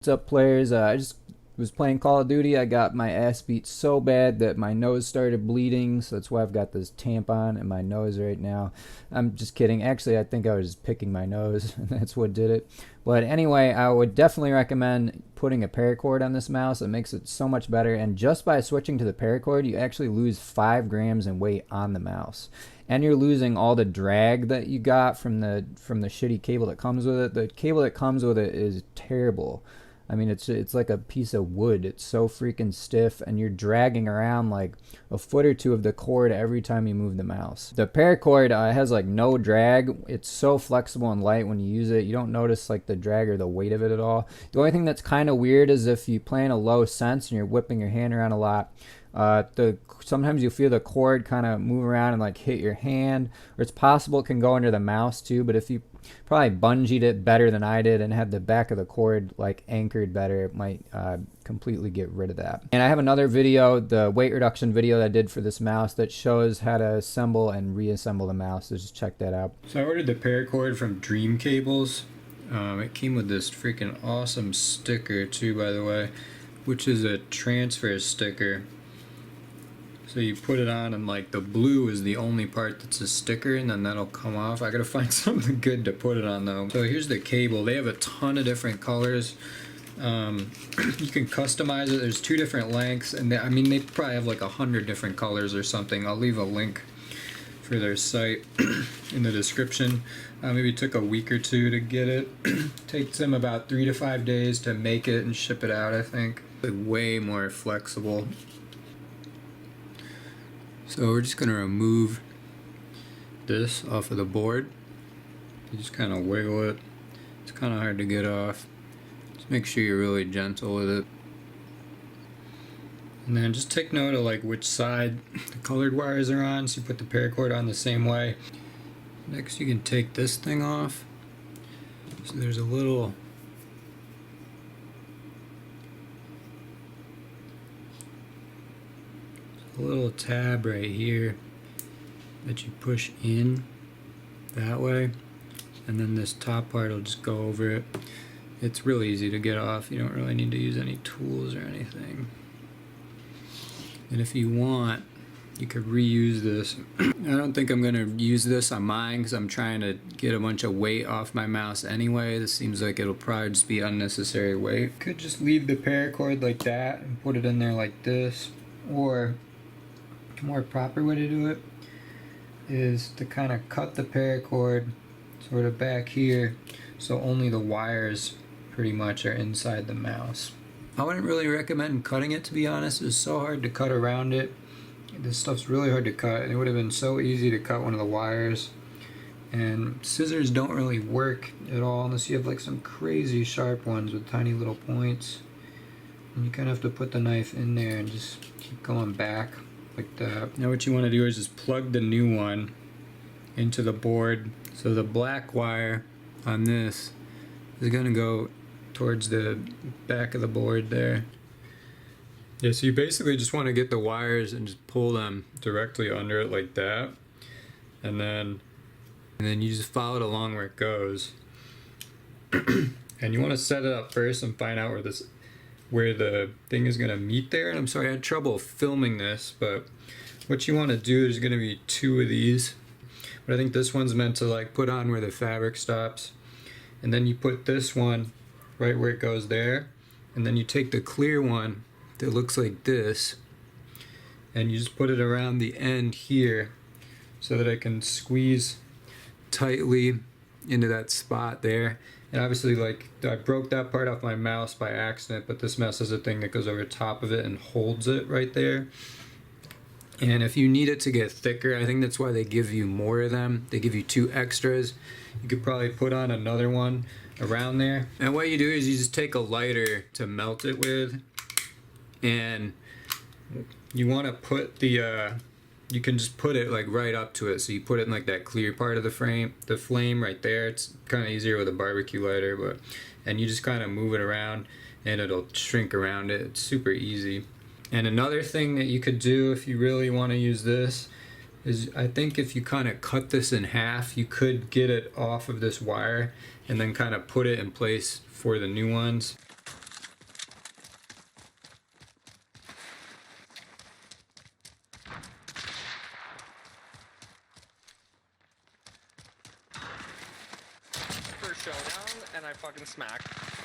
What's up, players? I just was playing Call of Duty. I got my ass beat so bad that my nose started bleeding, so that's why I've got this tampon in my nose right now. I'm just kidding. Actually, I think I was just picking my nose, and that's what did it. But anyway, I would definitely recommend putting a paracord on this mouse. It makes it so much better, and just by switching to the paracord, you actually lose 5 grams in weight on the mouse. And you're losing all the drag that you got from the shitty cable that comes with it. The cable that comes with it is terrible. I mean, it's like a piece of wood. It's so freaking stiff, and you're dragging around like a foot or two of the cord every time you move the mouse. The paracord has like no drag. It's so flexible and light when you use it. You don't notice like the drag or the weight of it at all. The only thing that's kind of weird is if you play in a low sense and you're whipping your hand around a lot. Sometimes you feel the cord kind of move around and like hit your hand, or it's possible it can go under the mouse too. But if you probably bungeed it better than I did and had the back of the cord like anchored better, it might completely get rid of that. And I have another video, the weight reduction video that I did for this mouse, that shows how to assemble and reassemble the mouse, so just check that out. So I ordered the paracord from Dream Cables. It came with this freaking awesome sticker too, by the way, which is a transfer sticker. So you put it on, and like the blue is the only part that's a sticker, and then that'll come off. I gotta find something good to put it on though. So here's the cable. They have a ton of different colors. You can customize it. There's 2 different lengths, and I mean they probably have like 100 different colors or something. I'll leave a link for their site in the description. Maybe it took a week or 2 to get it. Takes them about 3 to 5 days to make it and ship it out, I think. Way more flexible. So we're just going to remove this off of the board. You just kind of wiggle it. It's kind of hard to get off. Just make sure you're really gentle with it. And then just take note of like which side the colored wires are on, so you put the paracord on the same way. Next you can take this thing off. So there's a little tab right here that you push in that way, and then this top part will just go over it. It's really easy to get off. You don't really need to use any tools or anything. And if you want, you could reuse this. I don't think I'm gonna use this on mine because I'm trying to get a bunch of weight off my mouse anyway. This seems like it'll probably just be unnecessary weight. Could just leave the paracord like that and put it in there like this, or a more proper way to do it is to kind of cut the paracord sort of back here so only the wires pretty much are inside the mouse. I wouldn't really recommend cutting it, to be honest. It's so hard to cut around it. This stuff's really hard to cut, and it would have been so easy to cut one of the wires. And scissors don't really work at all unless you have like some crazy sharp ones with tiny little points. And you kind of have to put the knife in there and just keep going back like that. Now what you want to do is just plug the new one into the board. So the black wire on this is going to go towards the back of the board there. Yeah, so you basically just want to get the wires and just pull them directly under it like that. And then you just follow it along where it goes. And you want to set it up first and find out where the thing is going to meet there. And I'm sorry I had trouble filming this, but what you want to do is going to be 2 of these. But I think this one's meant to like put on where the fabric stops. And then you put this one right where it goes there. And then you take the clear one that looks like this, and you just put it around the end here so that it can squeeze tightly into that spot there. And obviously, like, I broke that part off my mouse by accident, but this mouse has a thing that goes over top of it and holds it right there. And if you need it to get thicker, I think that's why they give you more of them. They give you 2 extras. You could probably put on another one around there. And what you do is you just take a lighter to melt it with, and you want to put the you can just put it like right up to it. So you put it in like that clear part of the flame right there. It's kind of easier with a barbecue lighter, and you just kind of move it around and it'll shrink around it. It's super easy. And another thing that you could do if you really want to use this is, I think if you kind of cut this in half, you could get it off of this wire and then kind of put it in place for the new ones. I fucking smack.